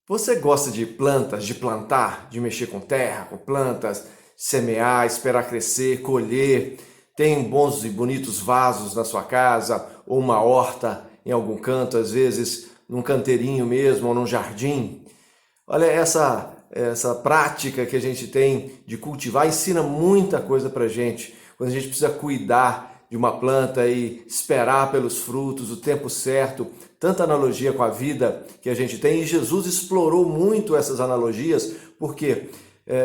Você gosta de plantas, de plantar, de mexer com terra, com plantas, semear, esperar crescer, colher? Tem bons e bonitos vasos na sua casa ou uma horta em algum canto, às vezes num canteirinho mesmo ou num jardim? Olha, essa prática que a gente tem de cultivar ensina muita coisa para a gente. Quando a gente precisa cuidar de uma planta e esperar pelos frutos, o tempo certo, tanta analogia com a vida que a gente tem. E Jesus explorou muito essas analogias, porque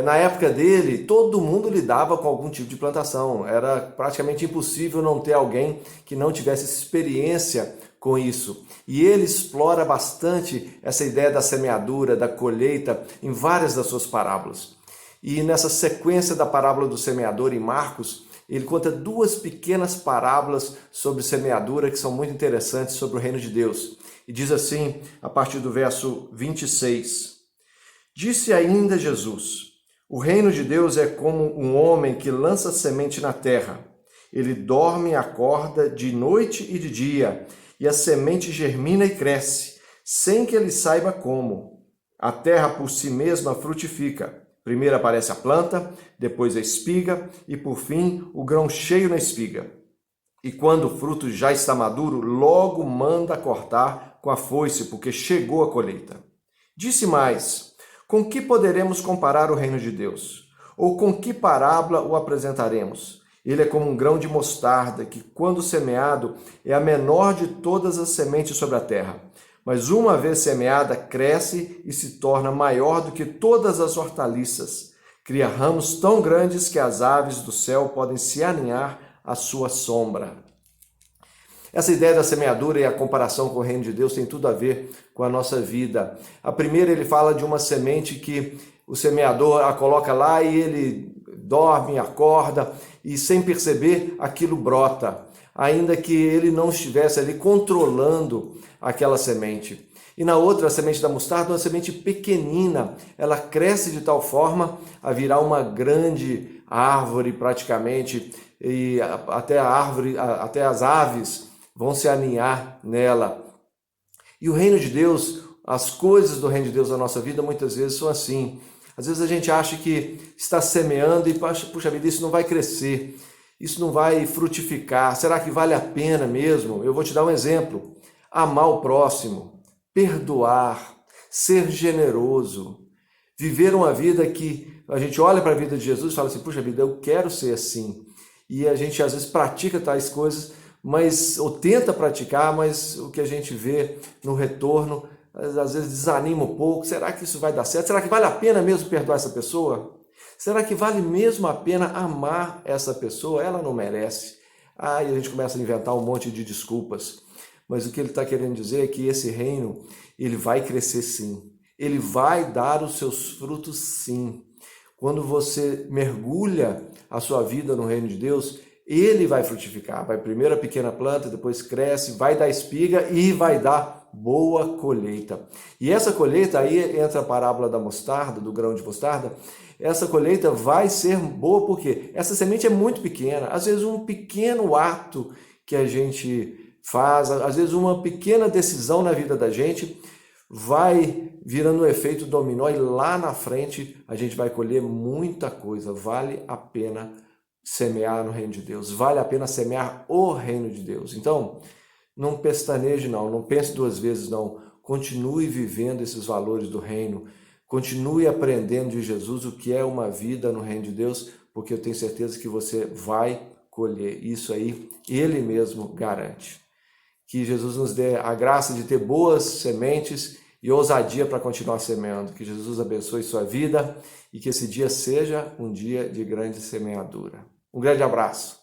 na época dele, todo mundo lidava com algum tipo de plantação. Era praticamente impossível não ter alguém que não tivesse experiência com isso. E ele explora bastante essa ideia da semeadura, da colheita, em várias das suas parábolas. E nessa sequência da parábola do semeador em Marcos, ele conta duas pequenas parábolas sobre semeadura que são muito interessantes sobre o reino de Deus. E diz assim, a partir do verso 26. Disse ainda Jesus: o reino de Deus é como um homem que lança semente na terra. Ele dorme e acorda de noite e de dia, e a semente germina e cresce, sem que ele saiba como. A terra por si mesma frutifica. Primeiro aparece a planta, depois a espiga e, por fim, o grão cheio na espiga. E quando o fruto já está maduro, logo manda cortar com a foice, porque chegou a colheita. Disse mais: com que poderemos comparar o reino de Deus? Ou com que parábola o apresentaremos? Ele é como um grão de mostarda, que, quando semeado, é a menor de todas as sementes sobre a terra. Mas uma vez semeada, cresce e se torna maior do que todas as hortaliças. Cria ramos tão grandes que as aves do céu podem se aninhar à sua sombra. Essa ideia da semeadura e a comparação com o reino de Deus tem tudo a ver com a nossa vida. A primeira, ele fala de uma semente que o semeador a coloca lá e ele dorme, acorda e, sem perceber, aquilo brota, ainda que ele não estivesse ali controlando aquela semente. E na outra, a semente da mostarda, uma semente pequenina, ela cresce de tal forma a virar uma grande árvore praticamente, e até as aves vão se aninhar nela. E o reino de Deus, as coisas do reino de Deus na nossa vida muitas vezes são assim. Às vezes a gente acha que está semeando e, puxa vida, isso não vai crescer, isso não vai frutificar, será que vale a pena mesmo? Eu vou te dar um exemplo. Amar o próximo, perdoar, ser generoso, viver uma vida que a gente olha para a vida de Jesus e fala assim, puxa vida, eu quero ser assim. E a gente às vezes pratica tais coisas, ou tenta praticar, mas o que a gente vê no retorno, às vezes desanima um pouco. Será que isso vai dar certo? Será que vale a pena mesmo perdoar essa pessoa? Será que vale mesmo a pena amar essa pessoa? Ela não merece. E a gente começa a inventar um monte de desculpas. Mas o que ele está querendo dizer é que esse reino, ele vai crescer sim. Ele vai dar os seus frutos sim. Quando você mergulha a sua vida no reino de Deus, ele vai frutificar. Vai primeiro a pequena planta, depois cresce, vai dar espiga e vai dar boa colheita. E essa colheita, aí entra a parábola da mostarda, do grão de mostarda. Essa colheita vai ser boa porque essa semente é muito pequena. Às vezes um pequeno ato que a gente faz, às vezes uma pequena decisão na vida da gente vai virando um efeito dominó e lá na frente a gente vai colher muita coisa. Vale a pena semear no reino de Deus, vale a pena semear o reino de Deus. Então, não pestaneje não pense duas vezes não, continue vivendo esses valores do reino, continue aprendendo de Jesus o que é uma vida no reino de Deus, porque eu tenho certeza que você vai colher isso aí, Ele mesmo garante. Que Jesus nos dê a graça de ter boas sementes e ousadia para continuar semeando. Que Jesus abençoe sua vida e que esse dia seja um dia de grande semeadura. Um grande abraço.